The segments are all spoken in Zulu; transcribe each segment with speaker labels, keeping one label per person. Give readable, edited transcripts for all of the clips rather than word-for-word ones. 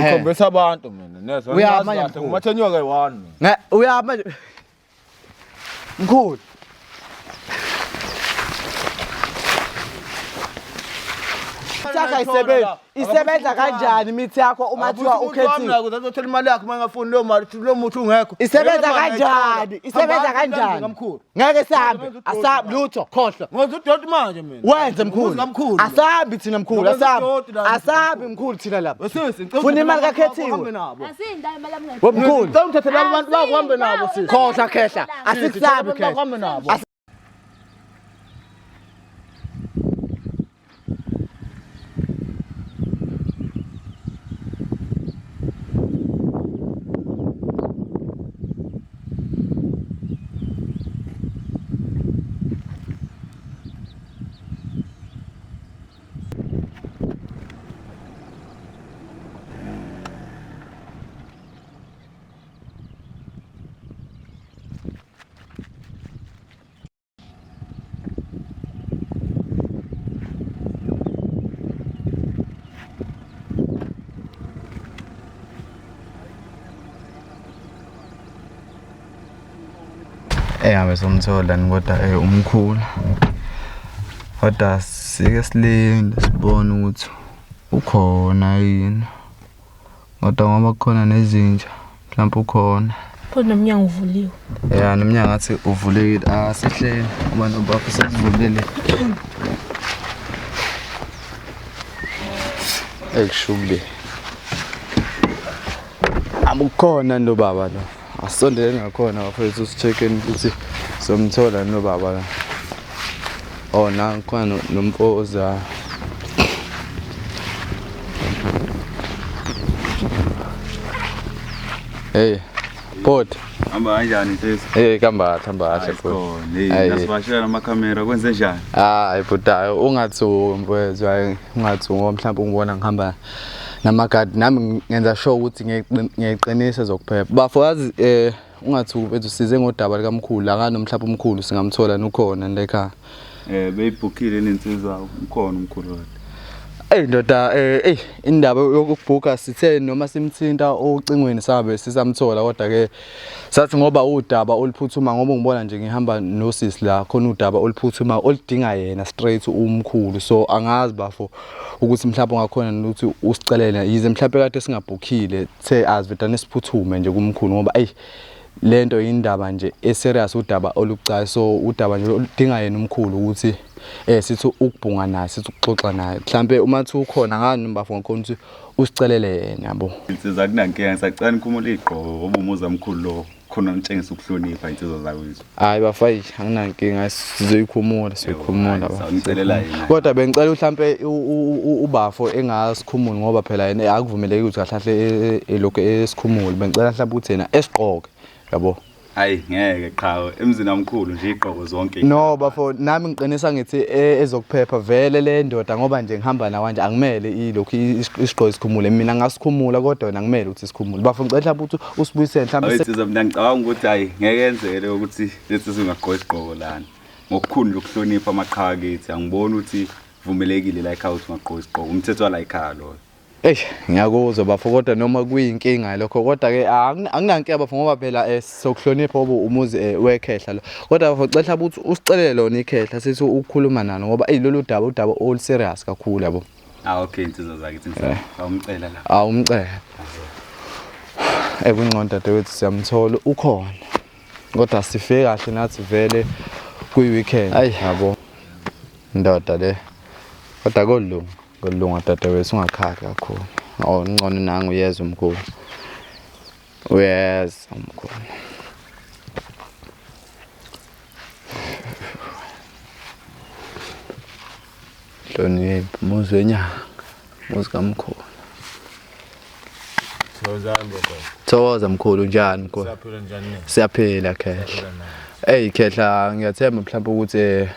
Speaker 1: ngikhombisa abantu mina nezo
Speaker 2: uyamanje
Speaker 1: ngumathenyoka kayi-1
Speaker 2: mina uyamanje mkhulu isebenza kanjani imithi yakho uma thiwa ukhethiwe
Speaker 1: uzothola imali yakho mangafuni lo muthi ungekho
Speaker 2: isebenza kanjani ngeke sihambe asabi lutho khohlwa
Speaker 1: ngizodoti manje mina
Speaker 2: wenze mkhulu asabi thina mkhulu asabi mkhulu thina lapha funa imali kakhethiwe
Speaker 3: asinda imali
Speaker 2: mkhulu
Speaker 1: ngithathela abantu bakuhambe nabo sisi
Speaker 2: khohlwa khehla asikusabi
Speaker 1: bakuhambe nabo
Speaker 4: Ngabe somthola kodwa umkhulu kodwa sike silinde sibone ukuthi ukhona yini kodwa ngoba kukhona nezinja mhlawumbe ukhona
Speaker 3: khona nomnyango uvuliwe
Speaker 4: nomnyango athi uvulekile asihleli abantu bakho sekuvulele ekushube abukhona ndo baba lo asondele ngakhona bafethu usicheckeni ukuthi somthola no baba la na khona nompoza Pot
Speaker 5: amba kanjani sisi
Speaker 4: kambatha
Speaker 5: bafo nasibashela namakhamera kwenze njani
Speaker 4: bhudayo ungathuki mfowethu ungathuki ngoba mhlawumbe ungibona ngihamba namagadi nami ngenza sure ukuthi ngiyayiqinisa zokuphepha bafokazi ungathuki bethu size ngodaba likamkhulu akano mhlawumbe umkhulu singamthola nukhona la ekhaya
Speaker 5: beyibhukhile nensizwa ukhona umkhulu
Speaker 4: ndoda indaba yokubhuka sithe noma simthinta ocingweni sabe sisamthola kodwa ke sathi ngoba udaba oluphuthuma ngoba ngibona nje ngihamba nosisi la khona udaba oluphuthuma olidinga yena straight umkhulu so angazi bafo ukuthi mhlawumbe ungakhona ukuthi usicelele yize mhlawumbe kade singabhukhile the azivedane siphuthume nje kumkhulu ngoba lento indaba nje eserious udaba olubucayi so udaba nje oludinga yena umkhulu ukuthi sithi ukubhunga naye sithi ukuxoxa naye mhlambe uma thi ukhona ngani mbafo ngakhona ukuthi usicelele yena yabo
Speaker 5: insizwa kunankinga ngisacela nikhumule igqoko ngoba umuza mkhulu lo khona nitshengisa ukuhlonipha insizwa zakwethu
Speaker 4: bafayi anginankinga sizoyikhumula sizoyikhumula
Speaker 5: ngicelela yena
Speaker 4: kodwa bengicela mhlambe ubafo engasikhumuli ngoba phela yena akuvumeleki ukuthi kahlahle elokho esikhumuli bengicela mhlambe ukuthi yena esiqoke yabo
Speaker 5: ngeke qhawe emzini omkhulu nje igqoko zonke
Speaker 4: no bafo nami ngiqinisa ngithi ezokuphepha vele le ndoda ngoba nje ngihamba nawe nje angimele ilokhu isiqhoko isikhumule mina ngasikhumula kodwa wena ngimele ukuthi isikhumule bafo ngicela mhlawumbe ukuthi usibuyisele mhlawumbe
Speaker 5: insizwa mina ngicabanga ukuthi ngeke yenzele ukuthi lethi singagqoka isiqhoko lana ngokukhulu nje ukuhlonipha amaqhawe kithi angiboni ukuthi vumelekile la ekhaya ukuthi ungagqoka isiqhoko umthetho wala ekhaya lo
Speaker 4: ngiyakuzwa bafo kodwa noma kuyinkinga lokho kodwa ke anginankinga bafo ngoba phela sokuhlonipha umuzi wekhehla lo kodwa bafo cela ukuthi usicelele lona ikhehla sithi ukukhuluma nalo ngoba lolu udaba all serious kakhulu yabo
Speaker 5: okay insizwa zakithi awumcela la
Speaker 4: awumcela kungcono dadewethu siyamthola ukhona kodwa sifike kahle nathi vele kuyi-weekend yabo ndoda le kodwa kolunga dadewethu ungakhali kakhulu ngcono nangu uyeza umkhulu uyeza umkhulu hlonipha muzi wenyanga muzi kamkhulu thokoza mkhulu njani mkhulu siyaphila khehla khehla ngiyathemba mhlawumbe ukuthi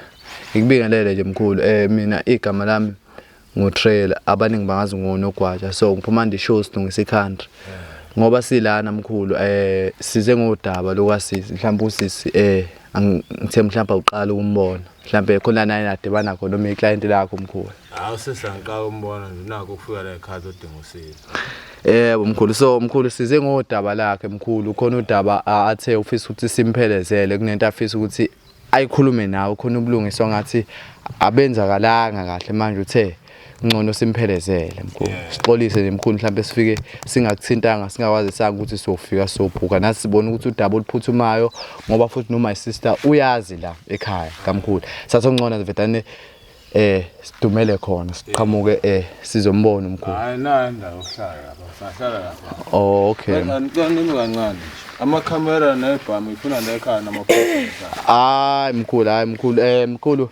Speaker 4: ngikubingelele nje mkhulu mina igama lami ngotrailer abaningi bangazi ngonogwaja so ngiphuma ndi show silungisa iCountry ngoba silana mkhulu size ngodaba lokwasisi mhlawumbe usisi ngithe mhlawumbe uqala ukumbona mhlambe khona naye nadibana khona noma iclient lakho mkhulu.
Speaker 1: Hawu sesanka umbona nje nako ukufika la ekhaya odinga usizo.
Speaker 4: Mkhulu so mkhulu size ngodaba lakhe mkhulu khona udaba athe ufisa ukuthi simphelezele kunento afisa ukuthi ayikhulume nawe khona ubulungiswa ngathi abenzakalanga kahle manje uthe ngcono simphelezele mkhulu. Sixolise nje mkhulu mhlambe sifike singakuthintanga singakwazi sanga ukuthi sofika sobhuka nathi sibona ukuthi udaba oluphuthumayo ngoba futhi no my sister uyazi la ekhaya kamkhulu. Sathi ngcono vetane sidumele khona siqhamuke sizombona umkhulu.
Speaker 1: Hayi nanda uhlala lapha sahlala lapha.
Speaker 4: Oh okay.
Speaker 1: Ngicanile kancane nje. Ama-camera nebhamu ifuna la ekhaya namaphotho.
Speaker 4: Hayi mkhulu mkhulu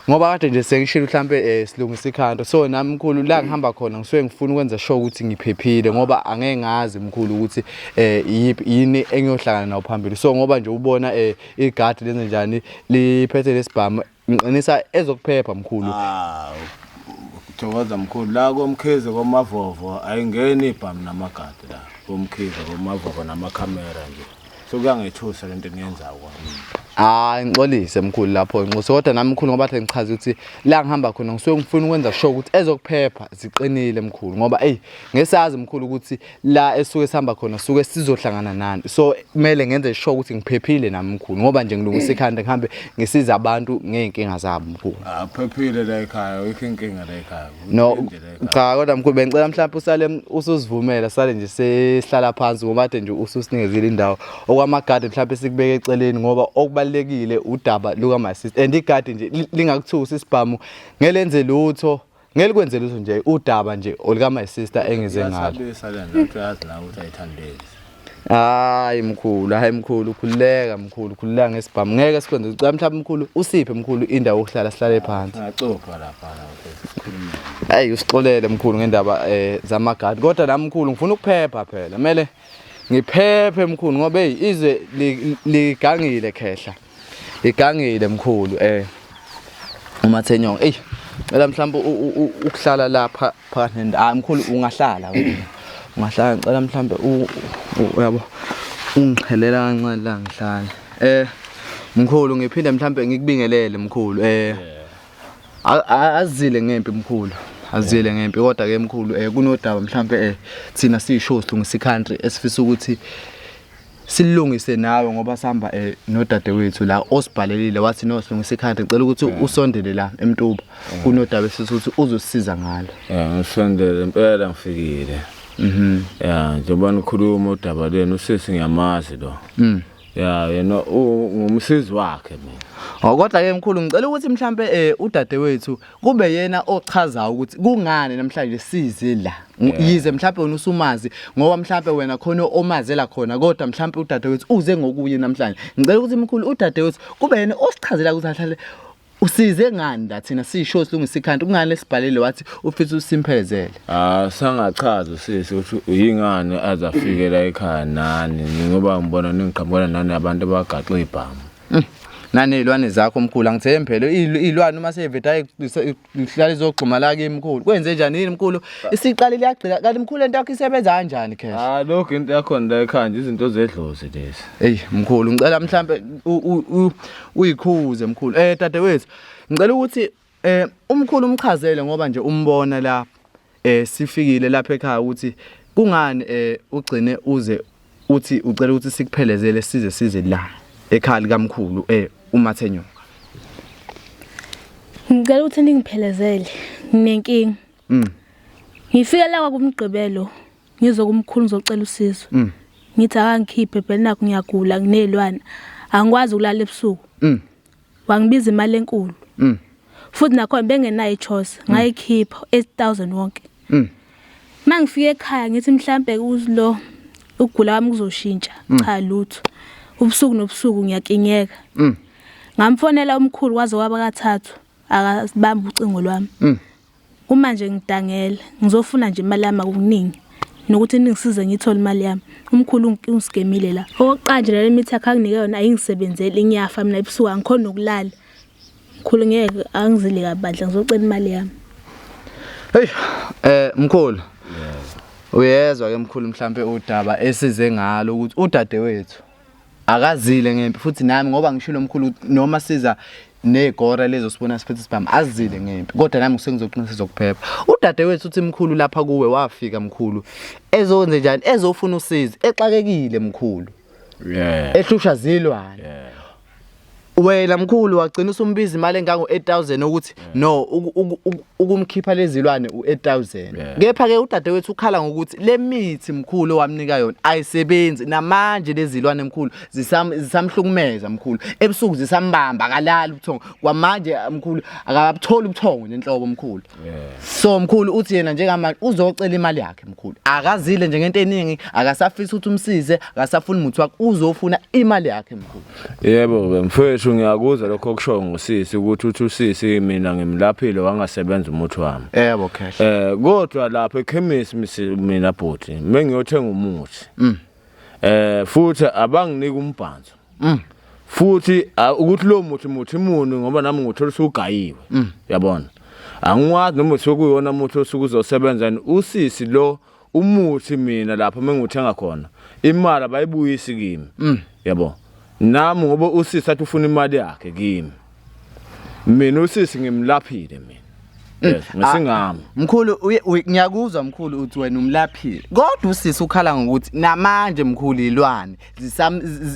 Speaker 4: ngoba kade nje sengishilo mhlambe silungisa ikhanto so nami mkhulu la ngihamba khona ngisuke ngifuna ukwenza sure ukuthi ngiphephile ngoba angeke ngazi mkhulu ukuthi yini engiyohlangana nawo phambili so ngoba nje ubona igadi lenze njani liphethe lesibhamu ngiqinisa ezokuphepha mkhulu.
Speaker 1: Thokoza mkhulu la komkhize komavovo ayingeni ibhamu namagadi la komkhize komavovo namakhamera nje so kuyangethusa lento engiyenzayo kwami.
Speaker 4: Ngixolise mkhulu lapho inqoso kodwa nami mkhulu ngoba athi ngichaza ukuthi la ngihamba khona ngisuke ngifuna ukwenza sure ukuthi ezokuphepha ziqinile mkhulu ngoba ngesazi mkhulu ukuthi la esuke sihamba khona suke sizohlangana nani so kumele ngenze sure ukuthi ngiphephile nami mkhulu ngoba nje ngilungisa ikhanda ngihambe ngisiza abantu ngeenkinga zabo mkhulu.
Speaker 1: Phephile la ekhaya inkinga la ekhaya.
Speaker 4: No cha kodwa mkhulu bengicela mhlawumbe usale usuzivumela sale nje sihlala phansi ngoba ade nje ususinikezile indawo okwamagadi mhlawumbe sikubeke eceleni ngoba okubalekile udaba luka my sister and igadi nje lingakuthusi isibhamu ngelenze lutho ngelikwenze lutho nje udaba nje olika my sister engize ngalo. Hayi mkhulu khuleka mkhulu khuleka ngesibhamu ngeke sikwenze ucela mhlawumbe mkhulu usiphe mkhulu indawo yokuhlala sihlale phansi.
Speaker 1: Ngacopha lapha sikhuluma.
Speaker 4: Hayi usixolele mkhulu ngendaba zamagadi kodwa nami mkhulu ngifuna ukuphepha phela kumele ngiphephe mkhulu ngoba izwe ligangile khehla ligangile mkhulu uMathenyo cela mhlawumbe ukuhlala lapha phakathi nendawo mkhulu ungahlala ungahlala ngicela mhlawumbe uyabo ungixhelela kancane la ngihlala mkhulu ngiphinde mhlawumbe ngikubingelele mkhulu azile ngempi mkhulu azile ngempi kodwa ke mkhulu kunodaba mhlawumbe thina siyishow silungisa icountry esifisa ukuthi silungise nawe ngoba sihamba nodadewethu la osibhalelile wathi no silungisa icountry ngicela ukuthi usondele la eMtuba kunodaba esifisa ukuthi uzosisiza ngalo.
Speaker 1: Ngisondele impela ngifikile. Njengoba nikhuluma udaba lenu usisi ngiyamazi lo. Yena ngumsizi wakhe mina.
Speaker 4: Kodwa ke mkhulu ngicela ukuthi mhlambe udadewethu kube yena ochazayo ukuthi kungani namhlanje size la. Yize mhlambe wena usumazi ngoba mhlambe wena khona omazela khona kodwa mhlambe udadewethu uze ngokuye namhlanje. Ngicela ukuthi mkhulu udadewethu kube yena osichazela ukuthi ahlale usize ngani la thina sisho silungisa ikhanda kungani lesibhalele wathi ufisa usimphelezele.
Speaker 1: Sangachaza usisi ukuthi uyingani azafikela ekhaya nani ngoba ngibona ningiqhamuka nani abantu abagaxa ibhamu.
Speaker 4: Nani ilwane zakho mkhulu angithembe phela ilwane uma seveta ihlala izogxuma la kimi mkhulu kwenze njani yini mkhulu isiqali liyagcina kanti mkhulu lento yakho isebenza kanjani khehla.
Speaker 1: Lokho into yakho la ekhaya nje izinto zedlozi lezi.
Speaker 4: Mkhulu ngicela mhlambe uyikhuze mkhulu dadewethu ngicela ukuthi umkhulu umchazele ngoba nje umbona la sifikile lapha ekhaya ukuthi kungani ugcine uze uthi ucela ukuthi sikuphelezele size la ekhaya likamkhulu uMathenyo.
Speaker 3: Ngicela ukuthi ningiphelezele nginenkinga. Ngifika la kwakumgqibelo ngizokumkhulu ngizocela usizo. Ngithi akangikhiphe phela nakho ngiyagula nginelwana angikwazi ukulala ebusuku. Wangibiza imali enkulu. Futhi nakhona bengenayo ichoice ngayikhipha 8000 wonke. Mangifika ekhaya ngithi mhlambe uzlo ukugula kwami kuzoshintsha cha lutho. Ubusuku nobusuku ngiyakinyeka. Ngamfonela umkhulu waze waba kathathu akasibamba ucingo lwami. Uma nje ngidangela ngizofuna nje imali yami akuningi nokuthi ningisize ngithola imali yami. Umkhulu ungisikemile la. Oqanje le mithi yakhe anginike yona ayingisebenzeli ngiyafa mina ebusuku angikhona ukulala. Mkhulu ngeke angizile kabandla ngizocela imali yami.
Speaker 4: Mkhulu. Uyezwa ke mkhulu mhlambe udaba esize ngalo ukuthi udadewethu akazile ngempi futhi nami ngoba ngishilo mkhulu noma siza negora lezo sibona siphethe sibamba azile ngempi kodwa nami sengizoqinisa zokuphepha udadewethu uthi mkhulu lapha kuwe wafika mkhulu ezonze njani ezofuna usizo exakekile mkhulu ehlusha zilwane wena mkhulu wagcina usumbiza imali engango 8000 ukuthi no ukumkhipha lezilwane u8000 kepha ke udadewethu ukhala ngokuthi le mithi mkhulu wamnika yona ayisebenzi namanje lezilwane mkhulu zisamhlukumeza mkhulu ebusuku zisambamba akalali ubuthongo kwamanje mkhulu akabutholi ubuthongo nenhlobo mkhulu so mkhulu uthi yena njengamanje uzocela imali yakhe mkhulu akazile nje ngento eningi akasafisa ukuthi umsize akasafuna umuthi wakhe uzofuna imali yakhe mkhulu
Speaker 1: yebo mfethu ngiyakuzwa lokho kusho ngusisi ukuthi uthi usisi mina ngimlaphile wangasebenza umuthi wami
Speaker 4: yebo kahle
Speaker 1: kodwa lapha ekhemisi mina bhuti mengiyothenga umuthi futhi abanginike umbhanzo futhi ukuthi lo muthi muni ngoba nami ngothola usugayiwe yabona angikwazi noma sokuyona umuthi osukuzosebenza usisi lo umuthi mina lapha menguthenga khona imali abayibuyisi kimi yabo nami ngoba usisi athi ufuna imali yakhe kimi mina usisi ngimlaphile mina yes ngisingami
Speaker 4: mkhulu ngiyakuzwa mkhulu uthi wena umlaphile kodwa usisi ukhala ngokuthi namanje mkhulu ilwane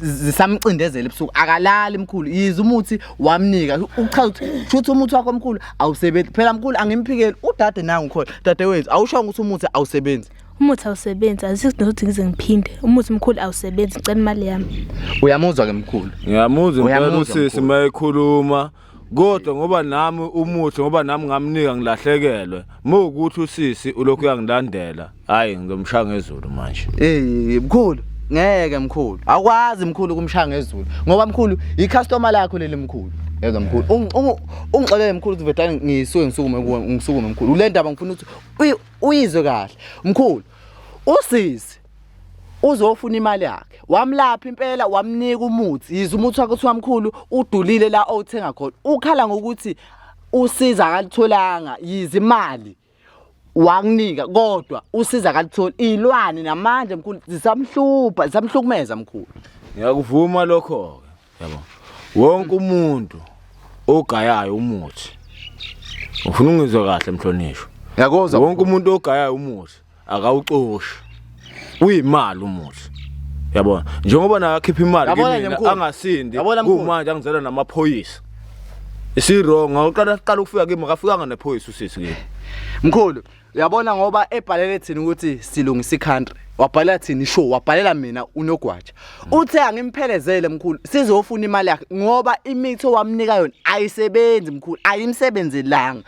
Speaker 4: zisamcindezela ebusuku akalali mkhulu yiza umuthi wamnika uchaza ukuthi umuthi wakho mkhulu awusebenzi phela mkhulu angimphikeli udade nangu khona dadewethu awusho ukuthi umuthi awusebenzi
Speaker 3: umuthi awusebenzi asisidinga ukuthi ngize ngiphinde umuthi mkhulu awusebenzi ngicela imali yami
Speaker 4: uyamuzwa ke mkhulu
Speaker 1: ngiyamuzwa impela usisi mayekhuluma kodwa ngoba nami umuthi ngoba nami ngamnika ngilahlekelwe ukuthi usisi ulokhu yangilandela hayi ngizomshaya ngezulu manje
Speaker 4: mkhulu ngeke mkhulu akwazi mkhulu kumshaya ngezulu ngoba mkhulu icustomer lakho leli mkhulu yezwa mkhulu ungixolele mkhulu ukuthi vedane ngisukume mkhulu ule ndaba ngifuna ukuthi uyizwe kahle mkhulu usisi uzofuna imali yakhe wamlapha impela wamnika umuthi yiza umuthi wakhe uthiwa mkhulu udulile la owuthenga khona ukhala ngokuthi usiza akalitholanga yiza imali wanginika kodwa usiza akalitholi ilwane namanje mkhulu zisamhlupha zisamhlukumeza mkhulu
Speaker 1: ngiyakuvuma lokho ke yabo wonke umuntu ogayayo umuthi ufuna ungizwe kahle mhlonishwa
Speaker 4: yakuzwa
Speaker 1: wonke umuntu ogayayo umuthi akawuxoshi uyimali umuthi yabona njengoba nakhipha imali kimi angasindi kumanje angizela namaphoyisa isirong awuqala ukufika kimi akafikanga nephoyisa usisi kimi
Speaker 4: mkhulu uyabona ngoba ebhalele thina ukuthi silungisa icountry wabhalela thina ishow wabhalela mina unogwaja uthe angimphelezele mkhulu sizofuna imali yakhe ngoba imithi owamnika yona ayisebenzi mkhulu ayimsebenzelanga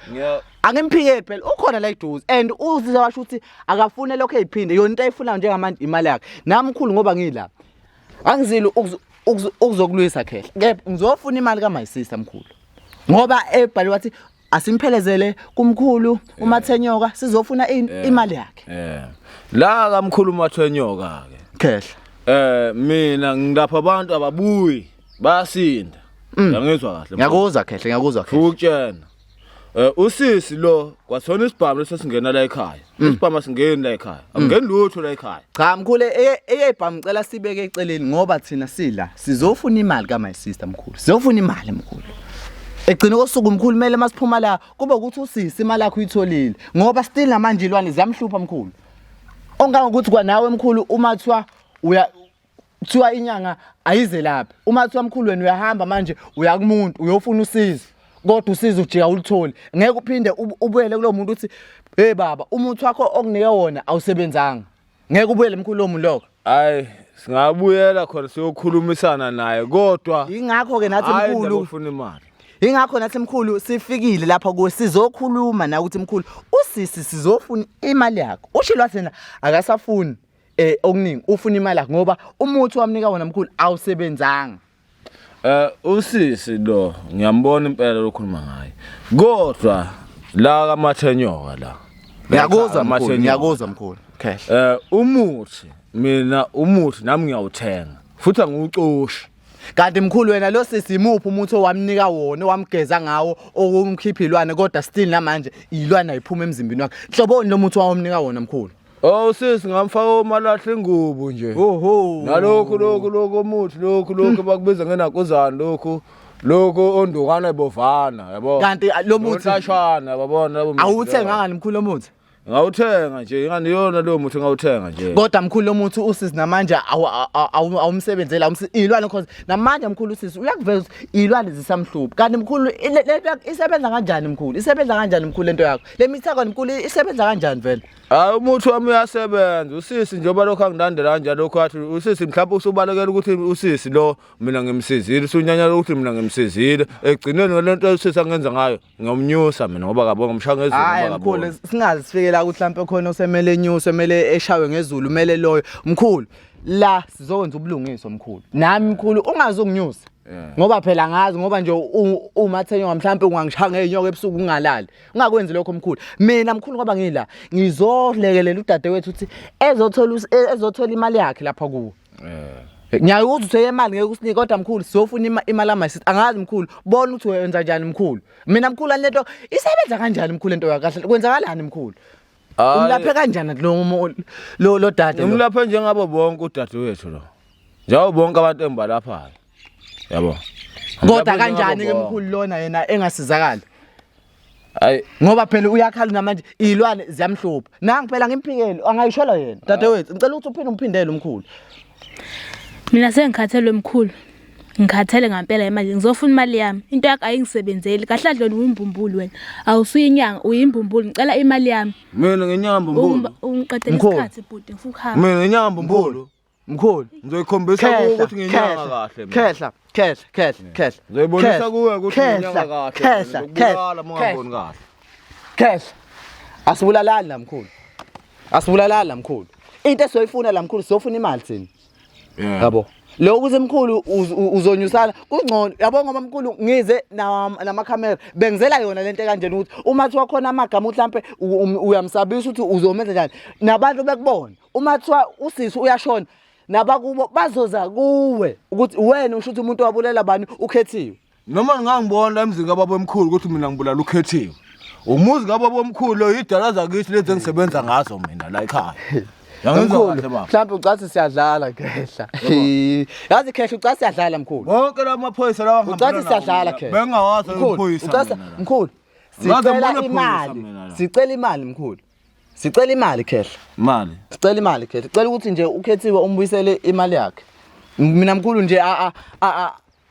Speaker 4: angimphike phela ukhona la iduze and uzizwa washo ukuthi akafune lokho eziphinde yona into ayifuna njengamanje imali yakhe nami mkhulu ngoba ngilapha angizile ukuzokulwisa khehle kepha ngizofuna imali ka my sister mkhulu ngoba ebhali wathi asimphelezele kumkhulu uMathenyoka sizofuna imali yakhe
Speaker 1: la kamkhulu uMathenyoka ke
Speaker 4: khehle
Speaker 1: mina ngilapha abantu ababuyi bayasinda ngiyangizwa kahle
Speaker 4: ngiyakuzwa khehle ngiyakuzwa khehle
Speaker 1: ukutshena usisi lo kwathona isibhamu lesingena la ekhaya isibhamu singena la ekhaya angeni lutho la ekhaya
Speaker 4: cha mkhulu eyebhamu ngicela sibeke eceleni ngoba thina sila sizofuna imali ka my sister mkhulu sizofuna imali mkhulu egcina kosuku mkhulu kumele masiphuma la kube ukuthi usisi imali yakho uyitholile ngoba still namanje ilwane ziyamhlupha mkhulu ongangokuthi kwanawe mkhulu uma thiwa inyanga ayize lapha uma thiwa mkhulu wena uyahamba manje uya kumuntu uyofuna usizo kodwa usizo ujika ulitholi ngeke uphinde ubuyele kulo muntu uthi hey baba umuthi wakho okunike wona awusebenzanga ngeke ubuyele mkhulu lo muntu lokho
Speaker 1: hayi singabuyela khona siyokhulumisana naye kodwa
Speaker 4: ingakho ke nathi mkhulu
Speaker 1: ufuna imali
Speaker 4: ingakho nathi mkhulu sifikile lapha kuwe sizokhuluma na ukuthi mkhulu usisi sizofuna imali yakho ushilwa thina akasafuni okuningi ufuna imali yakho ngoba umuthi wamnika wona mkhulu awusebenzanga
Speaker 1: usisi lo ngiyambona impela lokhuluma ngaye kodwa la kaMathenyoka la
Speaker 4: ngiyakuzwa mkhulu cash
Speaker 1: umuthi mina umuthi nami ngiyawuthenga futhi angiwucoshi
Speaker 4: kanti mkhulu wena lo sisimuphi umuthi owamnika wona owamgeza ngawo okumkhipha ilwane kodwa still namanje ilwane ayiphuma emzimbeni wakhe hloboni lo muthi wawomnika wona mkhulu
Speaker 1: sisi ngamfaka omalahle ingubo nje nalokho umuthi lokho bakubiza ngenakozana lokho lokho ondukana bovana yabo
Speaker 2: kanti lo muthi
Speaker 1: uthashana yabona labo
Speaker 2: awuthenga ngani mkhulu lo muthi
Speaker 1: ngawuthenga nje nganiyona lo muthi ngawuthenga nje
Speaker 2: kodwa mkhulu lo muthi usisi namanje awumsebenzela ilwane cause namanje mkhulu usisi uyakuveza ilwane zisamhluphi kanti mkhulu isebenza kanjani mkhulu isebenza kanjani mkhulu lento yakho le mithako mkhulu isebenza kanjani vele
Speaker 1: hayi umuthi wami uyasebenza usisi njengoba lokho angidandela kanjalo lokho athi usisi mhlawumbe usubalekela ukuthi usisi lo mina ngimsizile usunyanya ukuthi mina ngimsizile egcineni ngalento usisi angenza ngayo ngiyomnyusa mina ngoba kabonga ngimshaya ngezulu
Speaker 2: ngoba kabonga mkhulu singazi sifikela ukuthi mhlawumbe khona osemele enyusa emele eshawe ngezulu umele loyo mkhulu la sizokwenza ubulungiswa mkhulu nami mkhulu ungazokunyusa ngoba phela ngazi ngoba nje uma thenyo mhlawumbe ungangishaya ngezinyoka ebusuku ungalali ungakwenzi lokho mkhulu mina mkhulu ngoba ngila ngizolekelela udadewethu ukuthi ezothola imali yakhe lapha kuwo ngiyazi ukuthi uthe imali ngeke usinike kodwa mkhulu sizofuna imali amayisithi angazi mkhulu bona ukuthi wenza kanjani mkhulu mina mkhulu lento isebenza kanjani mkhulu lento yakahle kwenzakalani mkhulu umlaphe kanjani lo dade
Speaker 1: umlaphe njengabo bonke udadewethu lo njengoba bonke abantu embalaphayo yabo
Speaker 2: kodwa kanjani ke mkhulu lona yena engasizakala
Speaker 1: hayi
Speaker 2: ngoba phela uyakhala namanje ilwane ziyamhlupha nangi phela ngimphikele angayishola yena dadewethu ngicela ukuthi uphinde umphindele umkhulu
Speaker 3: mina sengikhathelwe mkhulu ngikhathele ngempela imali ngizofuna imali yami into yakho ayingisebenzeli kahle dloni uyimbumbulu wena awusuyinyanga uyimbumbulu ngicela imali yami
Speaker 1: mina ngenyamba mbumbulu
Speaker 3: ungiqedela isikhathi bhuti ngifuna ukuhamba
Speaker 1: mina ngenyamba mbumbulu
Speaker 2: mkhulu
Speaker 1: ngizoyikhombisa kuwe ukuthi nginyanga kahle
Speaker 2: khehla
Speaker 1: ngizoyibonisa kuwe ukuthi nginyanga kahle ngokubulala mongaboni kahle
Speaker 2: khehla asibulalani la mkhulu asibulalani la mkhulu into esoyifuna la mkhulu siyofuna imali thina yabo lo kuze mkhulu uzonyusana kungcono yabo ngoba mkhulu ngize namakhamera bengizela yona lento kanjena ukuthi uma thiwa khona amagama mhlambe uyamsabisa ukuthi uzomenza njani nabantu bekubona uma thiwa usisi uyashona nabakubo bazoza kuwe ukuthi wena usho ukuthi umuntu wabulela bani ukhethiwe
Speaker 1: noma ngangibona emzini kababa omkhulu ukuthi mina ngibulala ukhethiwe umuzi kababa omkhulu lo idala zakithi lezi engisebenza ngazo mina la ekhaya
Speaker 2: mhlawumbe ucathi siyadlala khehla yazi khehla ucathi siyadlala mkhulu
Speaker 1: bonke la maphoyisa lawa
Speaker 2: ucathi siyadlala khehla
Speaker 1: bengawazi uphoyisa
Speaker 2: ucathi mkhulu sicela imali mkhulu sicela imali khehla sicela imali khehla sicela ukuthi nje ukhethiwe umbuyisele imali yakhe mina mkhulu nje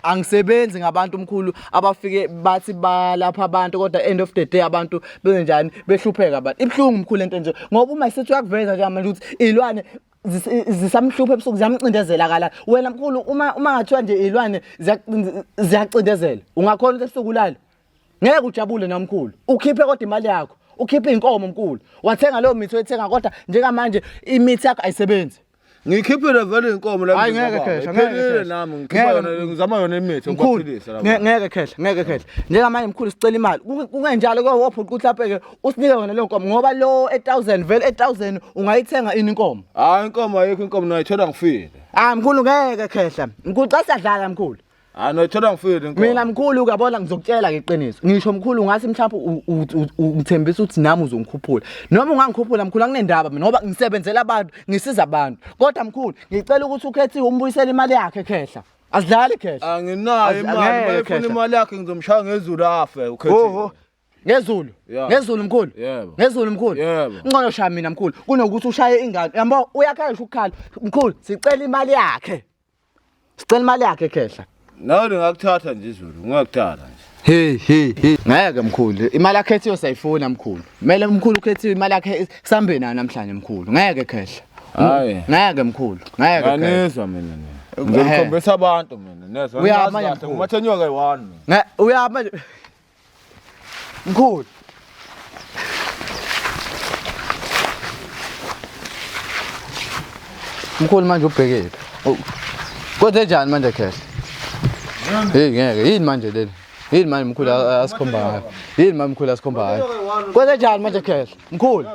Speaker 2: angisebenzi ngabantu mkhulu abafike bathi balapha abantu kodwa end of the day abantu benzenjani behlupheka abantu ibhlungu mkhulu lento nje ngoba uma isithi uyakuveza nje manje ukuthi ilwane zisamhluphe ebusuku ziyamcindezela kala wena mkhulu uma ngathiwa nje ilwane ziyacindezela ungakhona ukuthi ebusuku ulala ngeke ujabule namkhulu ukhiphe kodwa imali yakho ukhiphe inkomo mkhulu wathenga leyo mithi wethenga kodwa njengamanje imithi yakho ayisebenzi
Speaker 1: ngikhiphile vele inkomo la
Speaker 2: ngeke khehla ngeke
Speaker 1: nami ngikhipha yona ngizama yona imithi
Speaker 2: ngikwaphilisa la ngeke khehla njengamanje mkhulu sicela imali kungenjalo kwawopha ukuthi lapha ke usinike yona le nkomo ngoba lo 8000 vele 8000 ungayithenga ini inkomo
Speaker 1: hayi inkomo ayikho inkomo noyithola ngifile
Speaker 2: mkhulu ngeke khehla mkhulu xa siyadlala mkhulu
Speaker 1: noyithola ngifile inkomo
Speaker 2: mina mkhulu uyabona ngizokutshela ngeqiniso ngisho mkhulu ngathi mhlawumbe ungithembisa ukuthi nami uzongikhuphula noma ungangikhuphula mkhulu akunendaba mina ngoba ngisebenzela abantu ngisiza abantu kodwa mkhulu ngicela ukuthi ukhethiwe umbuyisele imali yakhe khehla asidlali khehla
Speaker 1: anginayo imali bayifuna imali yakhe ngizomshaya ngezulu afe ukhethiwe
Speaker 2: ngezulu mkhulu ngezulu mkhulu ngcono shaya mina mkhulu kunokuthi ushaye ingane yabo uyakhayisha ukukhala mkhulu sicela imali yakhe khehla
Speaker 1: nawe ngakuthatha nje izulu ngakuthatha nje
Speaker 2: hey ngeke mkhulu imali yakhe ethiyo sayifuna mkhulu kumele mkhulu ukhethiwe imali yakhe sambe nayo namhlanje mkhulu ngeke khehla
Speaker 1: hayi
Speaker 2: ngeke mkhulu ngeke
Speaker 1: anizwa mina ngizokhombisa abantu mina nezwa
Speaker 2: uyamanye
Speaker 1: umathenyoka yi1
Speaker 2: uyamanye mkhulu mkhulu manje ubhekile kodwa njani manje khehla ngeke yini manje leli yini manje mkhulu asikhomba hayi yini manje mkhulu asikhomba hayi kwenze njani manje khehla mkhulu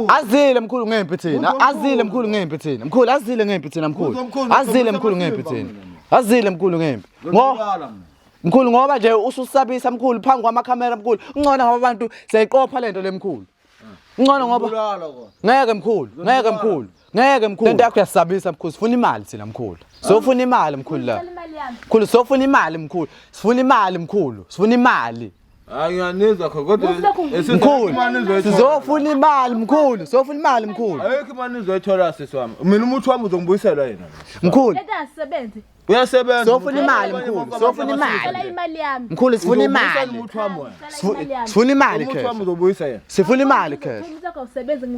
Speaker 2: azile mkhulu ngempi thina azile mkhulu ngempi thina mkhulu azile ngempi thina mkhulu azile mkhulu ngempi thina azile mkhulu ngempi mkhulu ngoba nje ususabisa mkhulu phangi kwamakhamera mkhulu ungcona ngoba abantu siyayiqopha lento lemkhulu Ngcono ngoba
Speaker 1: Bulala kona.
Speaker 2: ngeke mkhulu, ngeke mkhulu. Ngeke mkhulu. Lento yakho yasabisa mkhulu, sifuna imali thina mkhulu. Sofuna imali mkhulu la.
Speaker 3: imali yami.
Speaker 2: Mkhulu sofuna imali mkhulu. Sifuna imali mkhulu. Sifuna imali.
Speaker 1: Hayi ngiyanizwa kodwa
Speaker 2: Mkhulu. Sizofuna imali mkhulu. Sofuna imali mkhulu.
Speaker 1: ayikho imali nizoyithola sisi wami. Mina umuthi wami uzongibuyisela yena.
Speaker 2: Mkhulu.
Speaker 3: Leta asisebenzi.
Speaker 1: Uyasebenza.
Speaker 2: Sofuna imali mkhulu. Sofuna
Speaker 3: Cela
Speaker 2: imali.
Speaker 3: imali yami.
Speaker 2: Mkhulu sifuna imali.
Speaker 1: Umuthi wami wena.
Speaker 2: Sifuna imali
Speaker 1: Umuthi wami
Speaker 2: khe.
Speaker 1: uzobuyisa yena.
Speaker 2: Sifuna imali khe.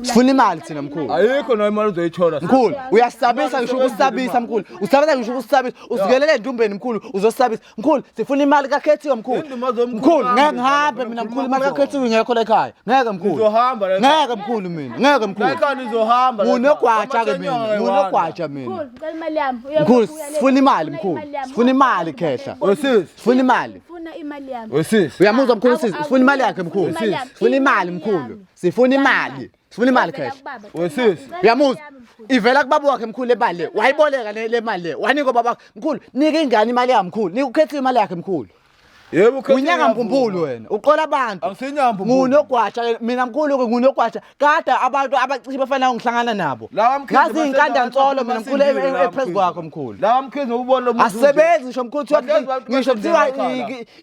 Speaker 2: Sifuna imali thina mkhulu.
Speaker 1: Ayikho no imali uzoyithola.
Speaker 2: Mkhulu, uyasabisa ngisho ukusabisa mkhulu. Usabisa ngisho ukusabisa. Usikelele endumbeni mkhulu, uzosabisa. Mkhulu, sifuna imali kaKhethiwe mkhulu. Mkhulu, ngeke ngihambe mina mkhulu, imali kaKhethiwe ngekho la ekhaya. Ngeke mkhulu.
Speaker 1: Uzohamba la.
Speaker 2: Ngeke mkhulu mina. Ngeke mkhulu.
Speaker 1: La ekhaya nizohamba.
Speaker 2: Ngunogwaja ke mina. Ngunogwaja mina.
Speaker 3: Mkhulu, cela imali yami.
Speaker 2: Mkhulu, sifuna imali mkhulu. Sifuna imali khehla.
Speaker 1: Wesisi.
Speaker 2: Sifuna imali.
Speaker 3: Sifuna imali yami.
Speaker 1: Wesisi.
Speaker 2: Uyamuzwa mkhulu sisi, sifuna imali yakhe mkhulu. Sifuna imali mkhulu. Sifuna imali. Sifuna imali khehla.
Speaker 1: Wesisi.
Speaker 2: Uyamuzwa? Ivela kubaba wakhe mkhulu le mali le. Wayiboleka le mali le. Wanika baba mkhulu, nika ingane imali yakhe mkhulu. Nika uKhethiwe imali yakhe mkhulu.
Speaker 1: Yebo ukhethiwe.
Speaker 2: Unyanga mphumpulo wena. Uqola abantu.
Speaker 1: Akusinyanga mphumpulo.
Speaker 2: Ngunogwaja mina mkhulu ke ngunogwaja. Kada abantu abacithi bafana ngihlangana nabo. Ngazi inkanda ntsolo mina mkhulu ephezulu kwakho mkhulu.
Speaker 1: La wamkhize ubona lo muntu.
Speaker 2: Asebenzi ngisho mkhulu ngisho kuthiwa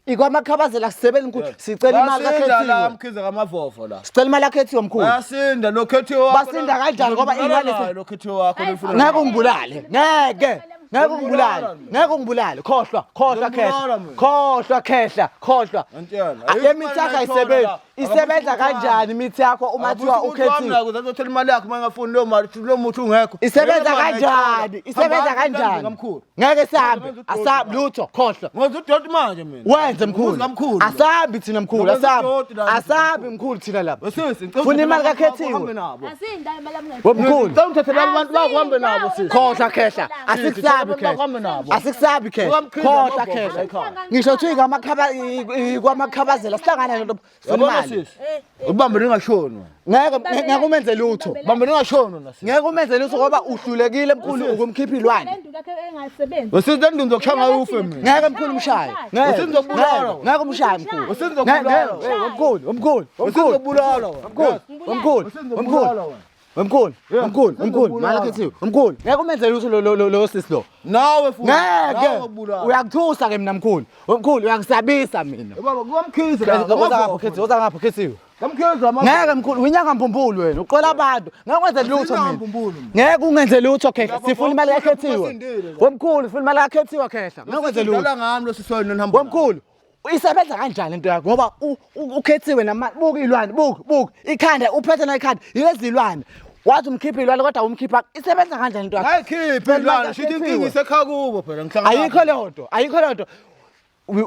Speaker 2: ikwamakhabazela sisebenza mkhulu. Sicela imali
Speaker 1: La
Speaker 2: kaKhethiwe.
Speaker 1: wamkhize ngamavovo la.
Speaker 2: Sicela imali kaKhethiwe mkhulu.
Speaker 1: Bayasinda noKhethiwe wakho.
Speaker 2: Basinda kanjani ngoba imali
Speaker 1: noKhethiwe wakho lefuna.
Speaker 2: ngeke ungibulale. Ngeke. Ngeke ungibulale. Ngeke ungibulale. Khohlwa khehla. Khohlwa khehla. Khohlwa. Le mithi yakho ayisebenzi. Isebenza kanjani imithi yakho uma thiwa uKhethiwe?
Speaker 1: Uzothola imali yakho mangafuni lo mali lo muthi ungekho.
Speaker 2: Isebenza kanjani? Isebenza kanjani? Ngeke sihambe. Asabi lutho khohlwa.
Speaker 1: Ngoba udoti manje mina.
Speaker 2: Wenze mkhulu. Asabi thina mkhulu. Asabi mkhulu thina lapha. Funa imali kaKhethiwe.
Speaker 3: Asinda imali yami.
Speaker 2: Womkhulu.
Speaker 1: Sawuthathela abantu bakuhambe nabo sisi.
Speaker 2: Khohlwa khehla. Asikusabi khehla. Asikusabi khehla. Khohlwa khehla. Ngisho uthi kwamakhabazela sihlangana nento funa imali.
Speaker 1: Ubambe ningashoni.
Speaker 2: Ngeke umenze lutho.
Speaker 1: Bambe ningashoni na.
Speaker 2: Ngeke umenze lutho ngoba uhlulekile mkhulu ukumkhipha ilwane.
Speaker 3: Lento lakhe engasebenzi.
Speaker 1: Wesisi ndini ngizokushanga ufe mina.
Speaker 2: Ngeke mkhulu umshaye. Ngeke umshaye mkhulu. Mkhulu. Mala Khethiwe. Mkhulu. Ngeke umenze lutho lo sisi lo.
Speaker 1: Nawe futhi.
Speaker 2: Ngeke. Uyakuthusa ke mina mkhulu. Mkhulu uyangisabisa mina.
Speaker 1: Baba kuwamkhize
Speaker 2: Oza ngapha Khethiwe.
Speaker 1: Kamkhize ama.
Speaker 2: Ngeke mkhulu uyinyanga mphumpulo wena. Uqola abantu. Ngeke wenze lutho mina. Ngeke ungenze lutho khehla. Sifuna imali kaKhethiwe. Womkhulu sifuna imali kaKhethiwe khehla. Ngeke wenze lutho.
Speaker 1: Dala ngami lo sisona nihamba.
Speaker 2: Womkhulu. Isebenza kanjani into yakho ngoba uKhethiwe nama buka ilwane buka ikhanda uphethe na ikhanda yilezilwane wathi umkhipha ilwane kodwa umkhipha isebenza kanjani into yakho
Speaker 1: Hayikhiphe ilwane shithi inkingi isekhaya kubo phela ngihlangana
Speaker 2: ayikho lento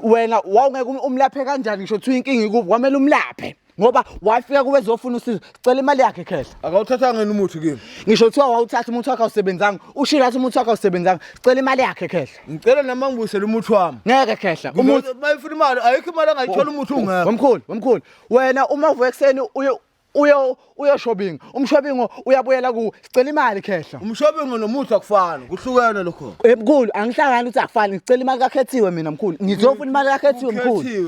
Speaker 2: wena wawungeke umlaphe kanjani ngisho kuthiwa inkingi kubo kwamele umlaphe ngoba wafika kuwe ezofuna usizo sicela imali yakhe khehla
Speaker 1: akawuthatha ngene umuthi kimi
Speaker 2: ngisho kuthiwa wawuthatha umuthi wakho awusebenzanga ushila athi umuthi wakho awusebenzanga sicela imali yakhe khehla
Speaker 1: ngicela nama ngibuyisele umuthi wami
Speaker 2: ngeke khehla
Speaker 1: umuthi mayifuna imali ayikho imali angayithola umuthi ungekho
Speaker 2: womkhulu wena uma uvuka ekseni uyo shopping umshopping uyabuyela ku sicela imali khehla
Speaker 1: umshopping nomuthi akufani kuhlukene lokho
Speaker 2: mkhulu angihlangani uthi akufani ngicela imali kaKhethiwe mina mkhulu ngizofuna imali kaKhethiwe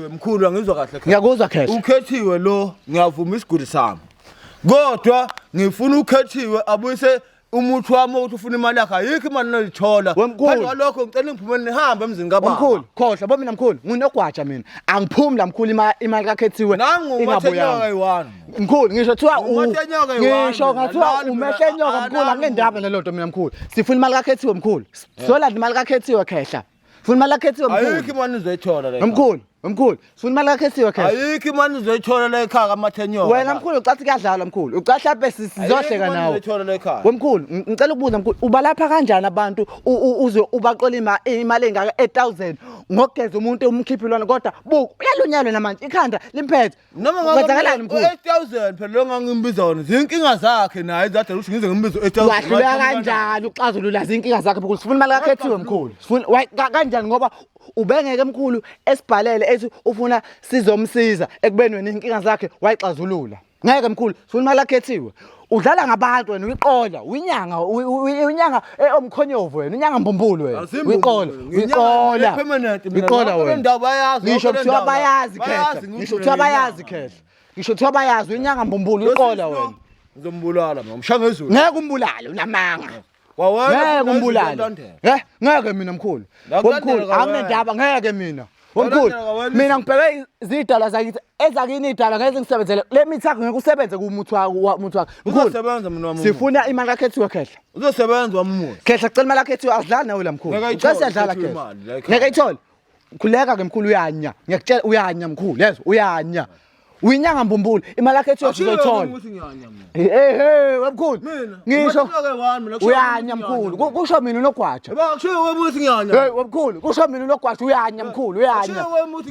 Speaker 1: mkhulu angizwa kahle
Speaker 2: ngiyakuzwa khehla
Speaker 1: uKhethiwe lo ngiyavuma isiguli sami kodwa ngifuna uKhethiwe abuyise umuthi wami ukuthi ufuna imali yakhe ayikho imali nolithola kodwa lokho ngicela ngiphume nihambe emzini kababa
Speaker 2: mkhulu khohlwa bo mina mkhulu nginogwaja mina angiphumi la mkhulu imali kaKhethiwe
Speaker 1: ingabuya
Speaker 2: mkhulu ngisho kuthiwa ngisho ngathiwa umehle nyoka mkhulu angendaba nalonto mina mkhulu sifuna imali kaKhethiwe mkhulu solanda imali kaKhethiwe khehla funa imali kaKhethiwe mkhulu
Speaker 1: ayikho imali nizoyithola la
Speaker 2: mkhulu funa imali kaKhethiwe khehla
Speaker 1: ayikho imali nizoyithola la ekhaya kamathenyoka
Speaker 2: wena mkhulu ucathi kuyadlala mkhulu ucathi laphe sizohleka nawe wemkhulu ngicela ukubuza mkhulu ubalapha kanjani abantu uze ubaqola imali engaka 8000 ngokugeza umuntu umkhiphilwana kodwa buku uyalunyalwe namanje ikhanda limphethe
Speaker 1: noma ngakwenzakala mkhulu 8000 phela lo ngangimbiza wona zinkinga zakhe naye zathi ukuthi ngize ngimbize 8000
Speaker 2: wahlula kanjani uxazulula izinkinga zakhe mkhulu sifuna imali kaKhethiwe mkhulu sifuna kanjani ngoba ubengeke mkhulu esibhalele ethi ufuna sizomsiza ekubeni wena inkinga zakhe wayixazulula ngeke mkhulu sifuna imali kaKhethiwe udlala ngabantu wena uyiqola uyinyanga omkhonyovu wena unyanga mbumbulo wena uyiqola wena
Speaker 1: ndawo bayazi
Speaker 2: ngisho kuthiwa bayazi khehla ngisho kuthiwa bayazi inyanga mbumbulu iqola wena.
Speaker 1: Ngizombulala mina umshangezulu.
Speaker 2: Ngeke umbulale unamanga.
Speaker 1: Wawena
Speaker 2: Ngeke umbulale. Ngeke mina mkhulu. Womkhulu anginendaba ngeke mina. Womkhulu mina ngibheke izidala zakithi ezakini idala ngeke ngisebenzele le mithi yakho ngeke usebenze kumuthi wakho mkhulu.
Speaker 1: Uzosebenza mina wami.
Speaker 2: Sifuna imali yakhethiwe khehla.
Speaker 1: Uzosebenza wami umuthi.
Speaker 2: Khehla cela imali yakhethiwe asidlali nawe la mkhulu. Ucela siyadlala khehla. Ngeke ithole. Khuleka ke mkhulu uyanya. Ngiyakutshela uyanya mkhulu yezwa uyanya. Uyinyanga mbumbulu imali yakhe ethi uzoyithola. Wemkhulu. Ngisho uyanya mkhulu. Kusho mina unogwaja.
Speaker 1: Kusho wemuthi ngiyanya.
Speaker 2: Wemkhulu kusho mina unogwaja uyanya mkhulu uyanya.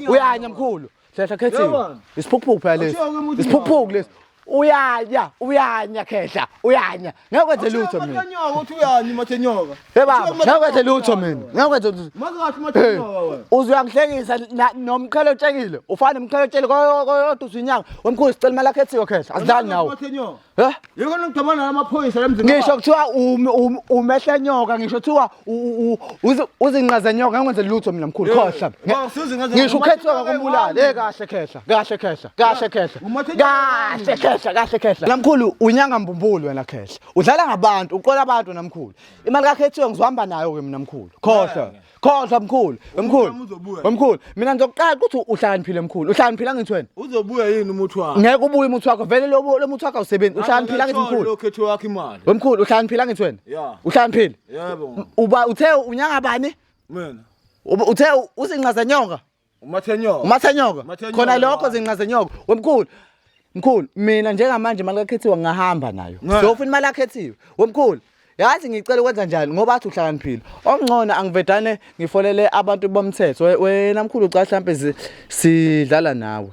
Speaker 2: Uyanya mkhulu. Hlela khethiwe. Isiphukuphuku phela lesi. Isiphukuphuku lesi. Uyanya khehla uyanya ngeke kwenze lutho mina
Speaker 1: mathenyoka uthi uyanya mathenyoka
Speaker 2: baba ngeke kwenze lutho mina ngeke kwenze
Speaker 1: makathi mathenyoka wena
Speaker 2: uzoyangihlekisa nomqhele otshekile ufana nomqhele otshele kodwa uzinyanga wemkhulu sicela imali yakhe ethiwe khehla asidlali nawe
Speaker 1: yiko ngidabana namaphoyisa emzini
Speaker 2: ngisho kuthiwa umehle nyoka ngisho kuthiwa uzinqaza nyoka ngeke kwenze lutho mina mkhulu khohla ngisho ukhethiwe ngokumbulala kahle khehla kahle khehla namkhulu unyanga mbumbulu wena khehla udlala ngabantu uqola abantu namkhulu imali yakhe ethiwe ngizohamba nayo ke mina mkhulu khohla mkhulu wemkhulu mina ngizokuqala ukuthi uhlakaniphile mkhulu uhlakaniphile ngithi wena
Speaker 1: uzobuya yini umuthi wakho
Speaker 2: ngeke ubuye umuthi wakho vele lo muthi wakho usebenzi uhlakaniphile ngithi mkhulu
Speaker 1: lo khethiwe wakho imali
Speaker 2: wemkhulu uhlakaniphile ngithi wena uhlakaniphile
Speaker 1: yebo
Speaker 2: uba uthe unyanga bani
Speaker 1: mina
Speaker 2: uthe uzinqaza nyoka umathenyoka khona lokho zinqaza nyoka wemkhulu mkhulu mina njengamanje imali yakhethiwe ngahamba nayo sofuna imali yakhethiwe wemkhulu yazi ngicela ukwenza njani ngoba athi uhlakaniphile okungcono angivedane ngifolele abantu bomthetho wena mkhulu uca mhlambe sidlala nawe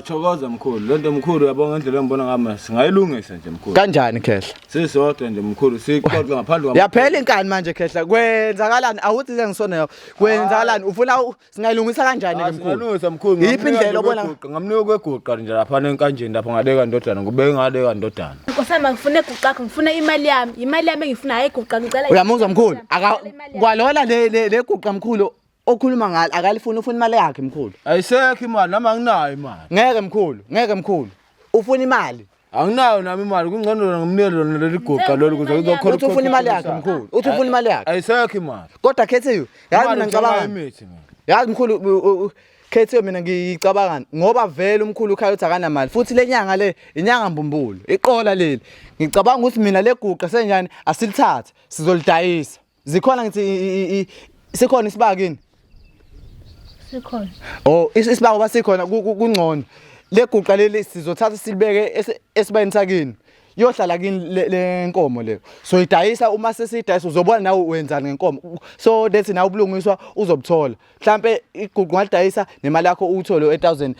Speaker 1: thokoza mkhulu lento mkhulu yabonga ngendlela engibona ngama singayilungisa nje mkhulu
Speaker 2: kanjani khehla
Speaker 1: sisodwa nje mkhulu sixoxe ngaphandle
Speaker 2: yaphela inkani manje khehla kwenzakalani awuthi sengisona kwenzakalani ufuna singayilungisa kanjani ke mkhulu
Speaker 1: singalungisa mkhulu
Speaker 2: yiphi indlela obona
Speaker 1: ngamnika kweguqa nje lapha enkanjeni lapha ngaleka ndodana kube ngaleka ndodana
Speaker 3: Nkosama ngifuna eguqa yakho ngifuna imali yami engifuna hayi eguqa ngicela
Speaker 2: uyamuzwa mkhulu kwalona le guqa mkhulu okhuluma ngalo akalifuni ufuna imali yakhe mkhulu
Speaker 1: ayisekho imali noma anginayo imali
Speaker 2: ngeke mkhulu ufuna imali
Speaker 1: anginayo nami imali kungcono ngimnikele leli guqa lolu kuze kuzokhona
Speaker 2: uthi ufuna imali yakhe mkhulu uthi ufuna imali yakhe
Speaker 1: ayisekho imali
Speaker 2: kodwa khethiwe yazi mina ngicabanga
Speaker 1: imithi mina
Speaker 2: yazi mkhulu khethiwe mina ngicabanga ngoba vele umkhulu ukhaya uthi akanamali futhi lenyanga le inyanga mbumbulu iqola leli ngicabanga ukuthi mina leguqa senjani asilithathe sizolidayisa zikhona ngithi sikhona isibakini
Speaker 3: sikhona
Speaker 2: isibako basikhona kungcono leguqa leli sizothatha silibeke esibayeni sakini yohlala kini lenkomo leyo so idayisa uma sesidayisa uzobona nawe wenzani ngenkomo so lethi nawe ubulungiswa uzobuthola mhlambe iguqa ngalidayisa nemali yakho uthole 1000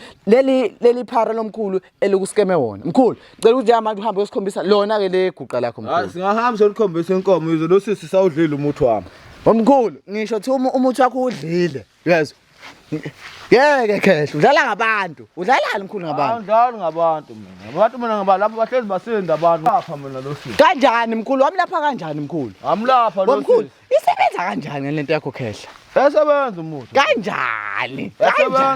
Speaker 2: leli phara lomkhulu elikuskeme wona mkhulu cela ukuthi manje uhambe uyosikhombisa lona ke leguqa lakho mkhulu
Speaker 1: singahamba solikhombisa inkomo yizo lo sisi sawudlile umuthi wami
Speaker 2: Mkhulu ngisho thi umuthi wakho udlile yezwa ngeke khehla udlala ngabantu udlalani mkhulu ngabantu
Speaker 1: angidlali ngabantu mina ngabantu lapho bahlezi basinda abantu lapha mina lo sisi
Speaker 2: kanjani mkhulu wamlapha kanjani mkhulu
Speaker 1: amlapha lo
Speaker 2: mkhulu isebenza kanjani lento yakho khehla
Speaker 1: esebenza umuthi
Speaker 2: kanjani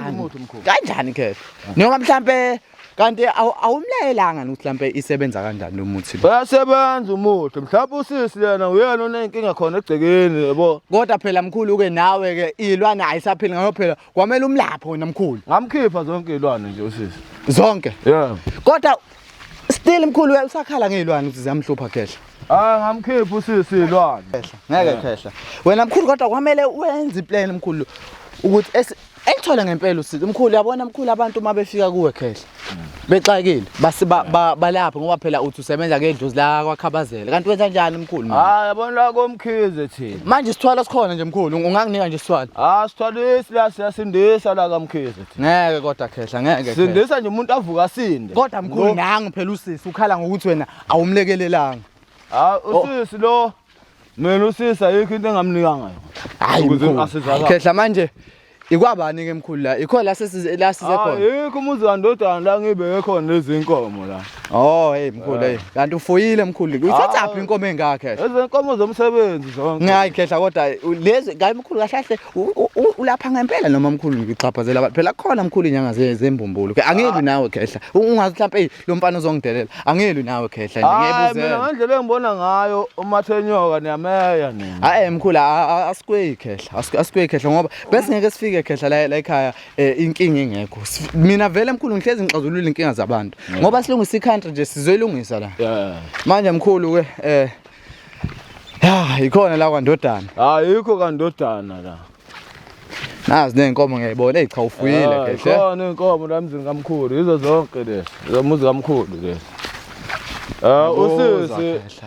Speaker 1: umuthi mkhulu
Speaker 2: kanjani khehla noma mhlambe kanti awumlayelanga ukuthi mhlambe isebenza kanjani lo muthi
Speaker 1: bayasebenza umuthi mhlawumbe usisi yena uyena onenkinga khona egcekeni yebo
Speaker 2: kodwa phela mkhulu ke nawe ke ilwana ayisaphili ngayo phela kwamela umlapho wena mkhulu
Speaker 1: ngamkhipha zonke ilwane nje usisi
Speaker 2: zonke
Speaker 1: yeah
Speaker 2: kodwa still mkhulu usakhala ngezilwane ukuthi ziyamhlupha khehla
Speaker 1: ngamkhipha usisi ilwane
Speaker 2: ngeke khehla wena mkhulu kodwa kwamele wenze iplan mkhulu ukuthi elithola ngempela usizo mkhulu yabona mkhulu abantu uma befika kuwe khehla bexakile balapha ngoba phela uthi usebenza ngedlozi la kwakhabazela kanti wenza kanjani mkhulu
Speaker 1: yabona la komkhize thina
Speaker 2: manje sithwala sikhona nje mkhulu unganginika nje sithwala
Speaker 1: sithwalisi la siyasindisa la kamkhize thina
Speaker 2: ngeke kodwa khehla ngeke
Speaker 1: sindisa nje umuntu avuka sinde
Speaker 2: kodwa mkhulu nangi phela usisi ukhala ngokuthi wena awumlekelelanga
Speaker 1: usisi lo mina usisi ayikho into engamnika ngayo
Speaker 2: hayi khehla manje Ikwabani ke mkhulu la? Ikho la size khona.
Speaker 1: Ayikho umuzi kaNdodana la ngibeke khona lezi inkomo la.
Speaker 2: Oh hey mkhulu hey. Kanti ufuyile mkhulu. Uyithathaphi inkomo engakhe?
Speaker 1: Lezi inkomo zomsebenzi zonke.
Speaker 2: Ngayi khehla kodwa lezi ngayi mkhulu kahle kahle ulapha ngempela noma mkhulu ngixhaphazela abantu. Phela khona mkhulu inyanga zembumbulu. Angilwi nawe khehla. Ungazi mhlawumbe lo mfana uzongidelela. Angilwi nawe khehla nje
Speaker 1: mina ngendlela engibona ngayo uMathenyoka niyameya nina.
Speaker 2: Hayi mkhulu asikweyi khehla. Asikweyi khehla ngoba bese ngeke sifike khehla la ekhaya inkinga ingekho. Mina vele mkhulu ngihlezi ngixazulula inkinga zabantu. Ngoba silungisa iCountry nje sizoyilungisa la. Manje mkhulu ke ikhona la kwaNdodana.
Speaker 1: Ayikho kaNdodana la.
Speaker 2: Nazi nenkomo ngiyayibona echa ufuyile khehla.
Speaker 1: Khona inkomo la emzini kaMkhulu izo zonke lezi. Zomuzi kaMkhulu lezi.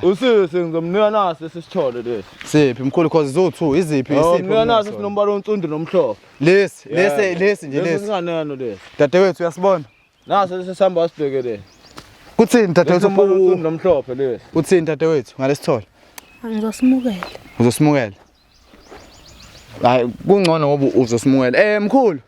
Speaker 1: Usisi ngizomnika nasi sisithole lesi.
Speaker 2: Siphi mkhulu cause zo2 iziphi isiphi?
Speaker 1: Ngimnika nasi sinombala onsundu nomhlophe.
Speaker 2: Lesi nje lesi.
Speaker 1: Singaneno lesi.
Speaker 2: Dadewethu uyasibona?
Speaker 1: Nasi sesihamba sibhekele.
Speaker 2: Kuthini dadewethu
Speaker 1: onsundu nomhlophe lesi.
Speaker 2: Uthini dadewethu ngalesithole?
Speaker 3: Angizosimukela.
Speaker 2: Uzosimukela. Hayi kungcono ngoba uzosimukela. Mkhulu.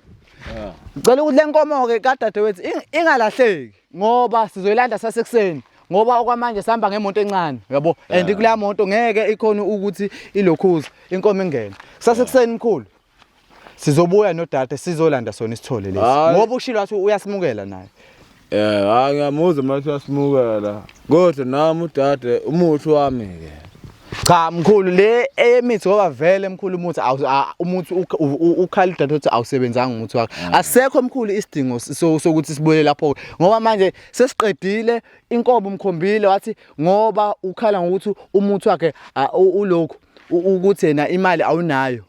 Speaker 2: Ngicela ukuthi lenkomo ke kadadewethu ingalahleki ngoba sizoyilanda sasekuseni. Ngoba okwamanje sihamba ngemonto encane yabo and kula monto ngeke ikhona ukuthi ilokhuza inkomo ingene sasekuseni mkhulu sizobuya nodade sizolanda sona isithole lesi ngoba ushilo wathi uyasimukela naye
Speaker 1: ngiyamuza manje uyasimukela kodwa nami udade umuthi wami ke
Speaker 2: cha mkhulu le emithi ngoba vele mkhulu umuthi ukhala udade uthi awusebenzanga umuthi wakhe asekho mkhulu isidingo sokuthi sibuye lapho ngoba manje sesiqedile inkomo umkhombile wathi ngoba ukhala ngokuthi umuthi wakhe ulokhu ukuthi yena imali awunayo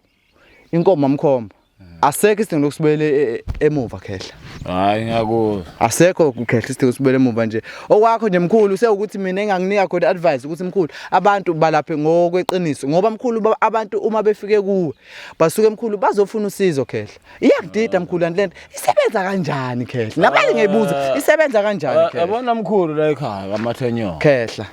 Speaker 2: inkomo amkhomba asekho isidingo lokusibuyele emuva khehla
Speaker 1: hayi ngiyakuzwa
Speaker 2: asekho kukhehla isidingo sibuyele emuva nje okwakho nje mkhulu sekuthi mina enganginika khona advice ukuthi mkhulu abantu balaphe ngokweqiniso ngoba mkhulu abantu uma befike kuwe basuke mkhulu bazofuna usizo khehla iyakudida mkhulu lento isebenza kanjani khehla nabali ngiyibuza isebenza kanjani khehla
Speaker 1: yabona mkhulu la ekhaya kaMathenyoka
Speaker 2: khehla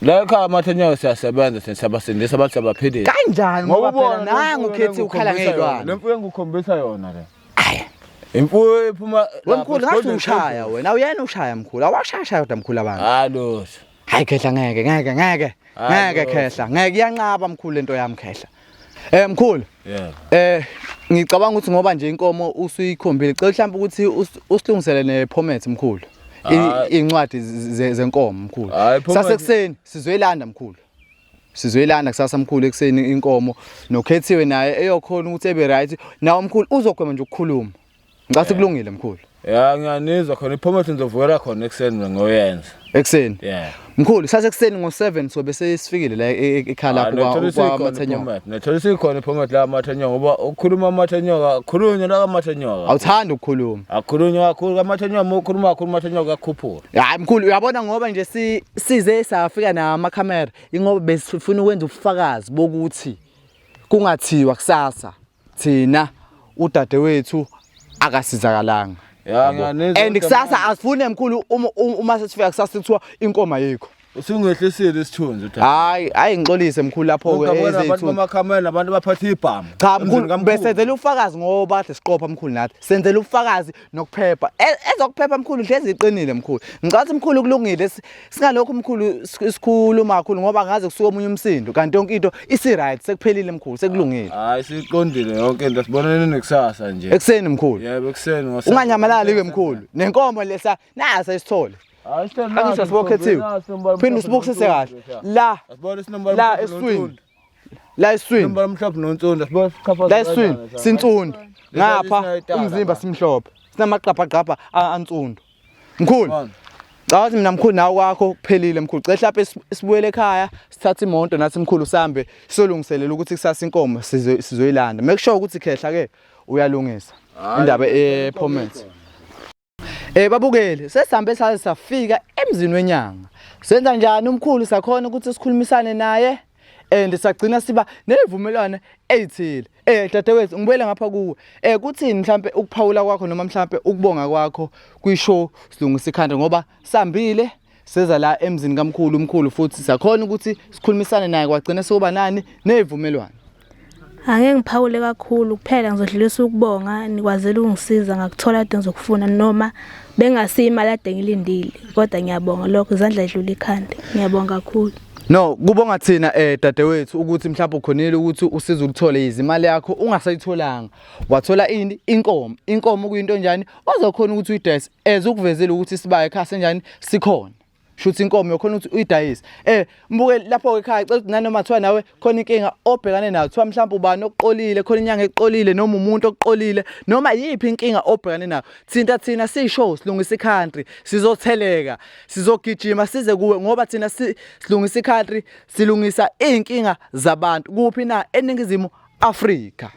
Speaker 1: la ekhaya kaMathenyoka siyasebenza siyabasindisa abantu siyabaphilisa
Speaker 2: kanjani ngoba phela nangu ukhethi ukhala ngezilwane
Speaker 1: lemfuyo engikhombisa yona le imfuyo iphuma
Speaker 2: wemkhulu ngathi ushaya wena uyena ushaya mkhulu awashaya kodwa mkhulu abantu
Speaker 1: hallo
Speaker 2: hayi khehla ngeke khehla ngeke iyanqaba mkhulu lento yami khehla mkhulu ngicabanga ukuthi ngoba nje inkomo usuyikhombile cela mhlawumbe ukuthi usilungisele nephometh mkhulu incwadi zenkomo mkhulu sasekuseni sizoyilanda mkhulu sizoyilanda kusasa mkhulu ekseni inkomo nokhethiwe naye eyokhona ukuthi ebe right nawo mkhulu uzogwema nje ukukhuluma ngicela kulungile mkhulu
Speaker 1: ngiyanizwa khona iphometh ngizovukela khona ekseni ngoyenza
Speaker 2: ekseni mkhulu sasekuseni ngo7 sobe sesifikile la ekhala kwa Mathenyoka
Speaker 1: nethola sikhona iphometh la Mathenyoka ngoba ukukhuluma Mathenyoka khulunywa la kaMathenyoka
Speaker 2: awuthanda ukukhuluma
Speaker 1: akhulunywa kakhulu kaMathenyoka ukhuluma kakhulu Mathenyoka akukhuphula
Speaker 2: hayi mkhulu uyabona ngoba nje size safika namakhamera ingoba besifuna ukwenza ubufakazi bokuthi kungathiwa kusasa thina udadewethu akasizakalanga and kusasa asifune mkhulu uma sesifika kusasa kuthiwa inkomo ayikho
Speaker 1: usungehlisile isithunzi
Speaker 2: hayi ngixolise mkhulu lapho
Speaker 1: abantu bamakhamera abantu baphatha ibhamu
Speaker 2: cha mkhulu besenzela ufakazi ngoba kade siqopha mkhulu nathi senzela ufakazi nokuphepha ezokuphepha mkhulu hlezi iqinile mkhulu ngicathi mkhulu kulungile singalokho mkhulu isikhuluma kakhulu ngoba ngaze kusuka omunye umsindo kanti yonke into isi right sekuphelile mkhulu sekulungile
Speaker 1: hayi siqondile yonke into sibonene nekusasa nje
Speaker 2: ekseni mkhulu
Speaker 1: yebo ekseni
Speaker 2: unganyamalali ke mkhulu nenkomo lesa nasa isithole Angisa sibokhethiwe. Phinde usibukisise kahle. La eswini. La eswini.
Speaker 1: Nombala mhlophe nonsundu sibona sichafaza.
Speaker 2: La eswini sinsundu. Ngapha umzimba simhlophe. Sinamaqhapha ansundu. Mkhulu. Cawathi mina mkhulu nawe kwakho kuphelile mkhulu. Cela lapha sibuyele ekhaya sithatha imoto nathi mkhulu sambe solungiselela ukuthi kusasa inkomo sizoyilanda. Make sure ukuthi khehla ke uyalungisa indaba ephometh. Babukele sesihambe safika emzini wenyanga senza njani umkhulu sakhona ukuthi sikhulumisane naye and sagcina siba nevumelwano ezithile dadewethu ngibuyele ngapha kuwe kuthini mhlambe ukuphawula kwakho noma mhlambe ukubonga kwakho kwishow silungisa ikhanda ngoba sambile seza la emzini kamkhulu umkhulu futhi sakhona ukuthi sikhulumisane naye kwagcina soba nani nevumelwano
Speaker 3: Angeke ngiphawule kakhulu kuphela ngizodlulisa ukubonga nikwazela ungisiza ngakuthola ade ngizokufuna noma bengasiyimali ade ngilindile kodwa ngiyabonga lokho izandla edlula ikhanda ngiyabonga kakhulu.
Speaker 4: No, kubonga thina dadewethu ukuthi mhlawumbe ukhonile ukuthi usize ukuthole izimali yakho ungasayitholanga. Wathola ini? Inkomo. Inkomo kuyinto njani? Ozokhona ukuthi uyidayise ukuvezela ukuthi sibaye ekhaya senjani sikhona. Shuthi inkomo yokhona ukuthi uyidayise. Mbuke lapho ekhaya ecela ukuthi nanoma kuthiwa nawe khona inkinga obhekane nayo. Kuthiwa mhlawumbe ubani oqolile, khona inyanga eqolile noma umuntu oqolile noma yiphi inkinga obhekane nayo. Thina sisho silungisa icountry, sizotheleka, sizogijima size kuwe ngoba thina silungisa icountry, silungisa inkinga zabantu kuphi na eNingizimu Afrika.